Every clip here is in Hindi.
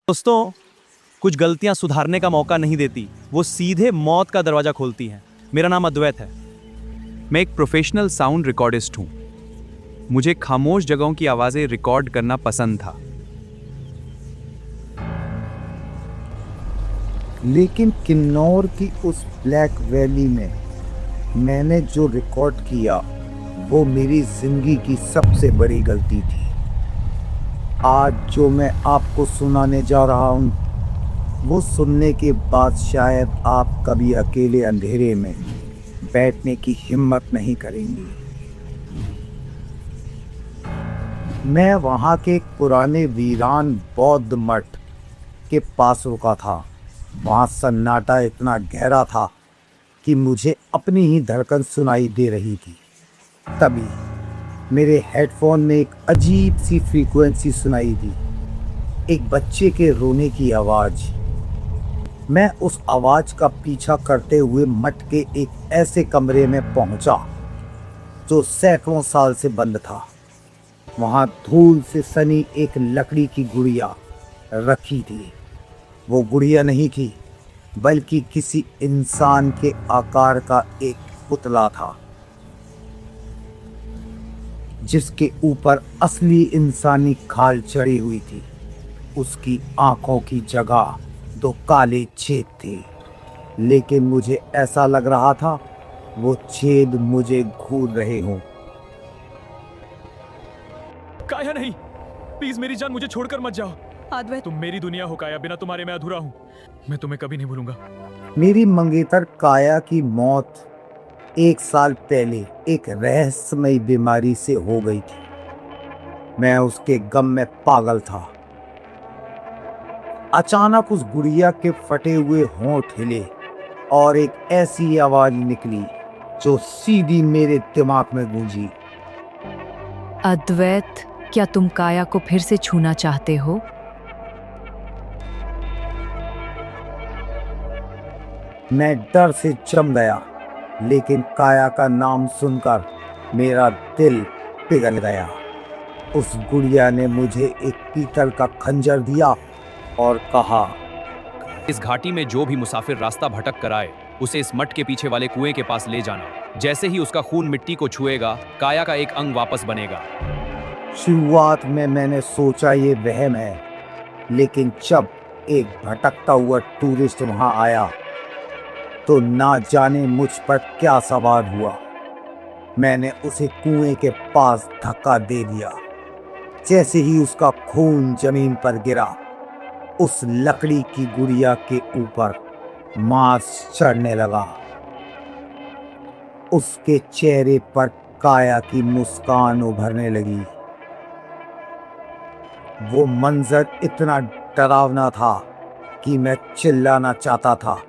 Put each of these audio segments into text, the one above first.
दोस्तों, कुछ गलतियां सुधारने का मौका नहीं देती, वो सीधे मौत का दरवाजा खोलती हैं। मेरा नाम अद्वैत है। मैं एक प्रोफेशनल साउंड रिकॉर्डिस्ट हूं। मुझे खामोश जगहों की आवाजें रिकॉर्ड करना पसंद था। लेकिन किन्नौर की उस ब्लैक वैली में मैंने जो रिकॉर्ड किया वो मेरी जिंदगी की सबसे बड़ी गलती थी। आज जो मैं आपको सुनाने जा रहा हूँ वो सुनने के बाद शायद आप कभी अकेले अंधेरे में बैठने की हिम्मत नहीं करेंगे। मैं वहाँ के एक पुराने वीरान बौद्ध मठ के पास रुका था। वहाँ सन्नाटा इतना गहरा था कि मुझे अपनी ही धड़कन सुनाई दे रही थी। तभी मेरे हेडफोन में एक अजीब सी फ्रीक्वेंसी सुनाई दी, एक बच्चे के रोने की आवाज़। मैं उस आवाज़ का पीछा करते हुए मठ के एक ऐसे कमरे में पहुंचा जो सैकड़ों साल से बंद था। वहाँ धूल से सनी एक लकड़ी की गुड़िया रखी थी। वो गुड़िया नहीं थी बल्कि किसी इंसान के आकार का एक पुतला था, जिसके ऊपर असली इंसानी खाल चढ़ी हुई थी। उसकी आंखों की जगह दो काले छेद थे, लेकिन मुझे ऐसा लग रहा था वो छेद मुझे घूर रहे हों। काया नहीं, प्लीज मेरी जान, मुझे छोड़कर मत जाओ। अद्वैत, तुम मेरी दुनिया हो काया, बिना तुम्हारे मैं अधूरा हूँ। मैं तुम्हें कभी नहीं भूलूंगा। मेरी मंगेतर काया की मौत 1 साल पहले एक रहस्यमयी बीमारी से हो गई थी। मैं उसके गम में पागल था। अचानक उस गुड़िया के फटे हुए होंठ हिले और एक ऐसी आवाज निकली जो सीधी मेरे दिमाग में गूंजी। अद्वैत, क्या तुम काया को फिर से छूना चाहते हो? मैं डर से जम गया, लेकिन काया का नाम सुनकर मेरा दिल पिघल गया। उस गुड़िया ने मुझे एक पीतल का खंजर दिया और कहा, इस घाटी में जो भी मुसाफिर रास्ता भटक कर आए, उसे इस मठ के पीछे वाले कुएं के पास ले जाना। जैसे ही उसका खून मिट्टी को छुएगा, काया का एक अंग वापस बनेगा। शुरुआत में मैंने सोचा ये वहम है, लेकिन जब एक भटकता हुआ टूरिस्ट वहां आया तो ना जाने मुझ पर क्या सवार हुआ। मैंने उसे कुएं के पास धक्का दे दिया। जैसे ही उसका खून जमीन पर गिरा, उस लकड़ी की गुड़िया के ऊपर मांस चढ़ने लगा। उसके चेहरे पर काया की मुस्कान उभरने लगी। वो मंजर इतना डरावना था कि मैं चिल्लाना चाहता था,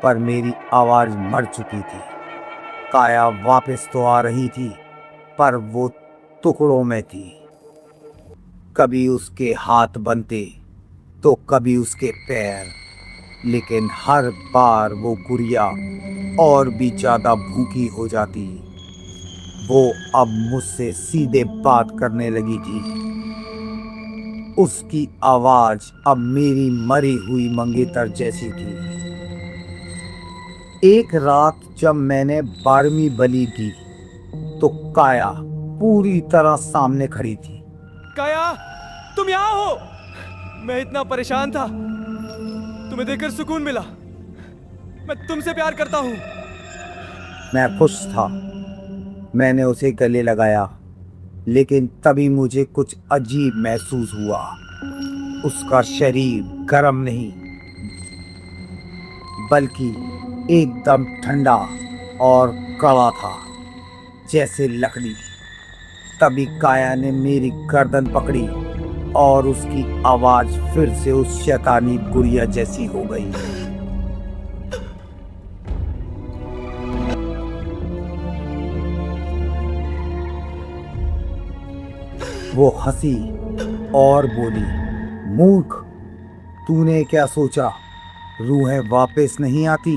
पर मेरी आवाज मर चुकी थी। काया वापस तो आ रही थी, पर वो टुकड़ों में थी। कभी उसके हाथ बनते तो कभी उसके पैर, लेकिन हर बार वो गुड़िया और भी ज्यादा भूखी हो जाती। वो अब मुझसे सीधे बात करने लगी थी। उसकी आवाज अब मेरी मरी हुई मंगेतर जैसी थी। एक रात जब मैंने 12वीं बलि दी तो काया पूरी तरह सामने खड़ी थी। काया, तुम यहाँ हो? मैं इतना परेशान था, तुम्हें देखकर सुकून मिला। मैं तुमसे प्यार करता हूँ। मैं खुश था। मैंने उसे गले लगाया, लेकिन तभी मुझे कुछ अजीब महसूस हुआ। उसका शरीर गर्म नहीं, बल्कि एकदम ठंडा और कड़ा था, जैसे लकड़ी। तभी काया ने मेरी गर्दन पकड़ी और उसकी आवाज फिर से उस शैतानी गुड़िया जैसी हो गई। वो हंसी और बोली, मूर्ख, तूने क्या सोचा रूहें वापस नहीं आती?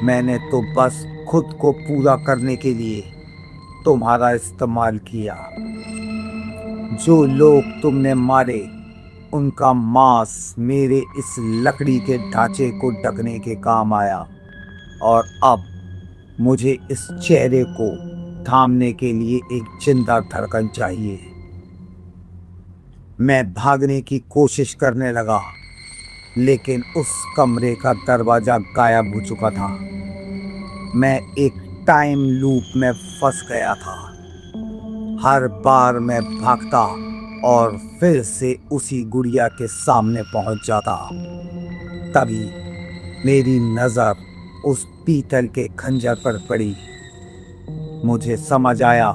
मैंने तो बस खुद को पूरा करने के लिए तुम्हारा इस्तेमाल किया। जो लोग तुमने मारे उनका मांस मेरे इस लकड़ी के ढांचे को ढकने के काम आया और अब मुझे इस चेहरे को थामने के लिए एक जिंदा धड़कन चाहिए। मैं भागने की कोशिश करने लगा, लेकिन उस कमरे का दरवाजा गायब हो चुका था। मैं एक टाइम लूप में फंस गया था। हर बार मैं भागता और फिर से उसी गुड़िया के सामने पहुंच जाता। तभी मेरी नजर उस पीतल के खंजर पर पड़ी। मुझे समझ आया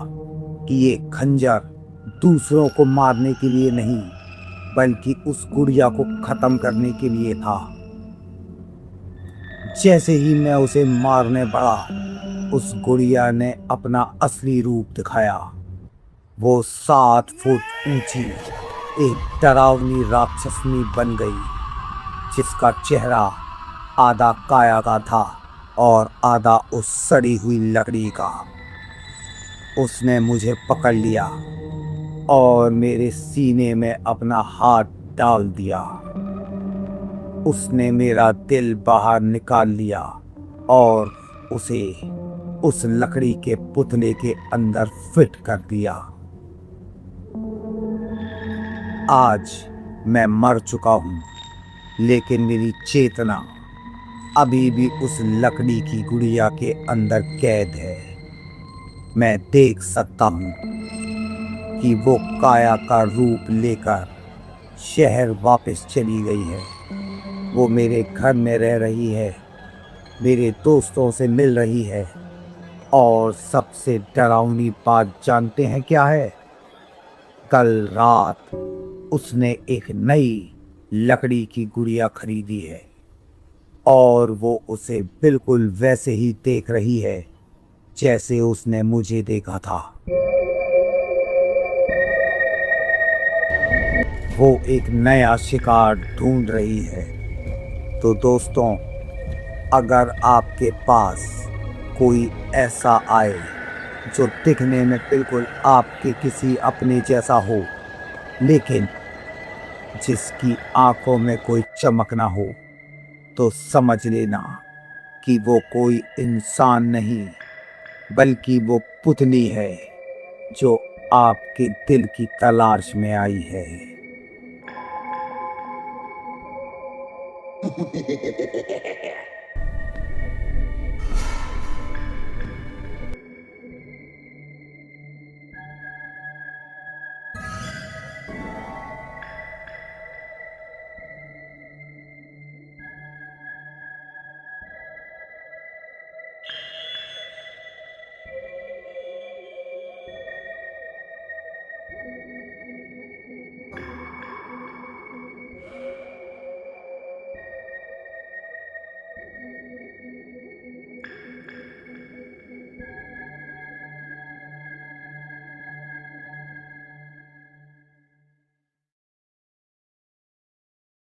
कि ये खंजर दूसरों को मारने के लिए नहीं, बल्कि उस गुड़िया को खत्म करने के लिए था। जैसे ही मैं उसे मारने बढ़ा, उस गुड़िया ने अपना असली रूप दिखाया। वो 7 फुट ऊंची एक डरावनी राक्षसनी बन गई, जिसका चेहरा आधा काया का था और आधा उस सड़ी हुई लकड़ी का। उसने मुझे पकड़ लिया और मेरे सीने में अपना हाथ डाल दिया। उसने मेरा दिल बाहर निकाल लिया और उसे उस लकड़ी के पुतले के अंदर फिट कर दिया। आज मैं मर चुका हूं, लेकिन मेरी चेतना अभी भी उस लकड़ी की गुड़िया के अंदर कैद है। मैं देख सकता हूं कि वो काया का रूप लेकर शहर वापस चली गई है। वो मेरे घर में रह रही है, मेरे दोस्तों से मिल रही है, और सबसे डरावनी बात जानते हैं क्या है? कल रात उसने एक नई लकड़ी की गुड़िया खरीदी है और वो उसे बिल्कुल वैसे ही देख रही है जैसे उसने मुझे देखा था। वो एक नया शिकार ढूंढ रही है। तो दोस्तों, अगर आपके पास कोई ऐसा आए जो दिखने में बिल्कुल आपके किसी अपने जैसा हो, लेकिन जिसकी आंखों में कोई चमक ना हो, तो समझ लेना कि वो कोई इंसान नहीं, बल्कि वो पुतली है जो आपके दिल की तलाश में आई है।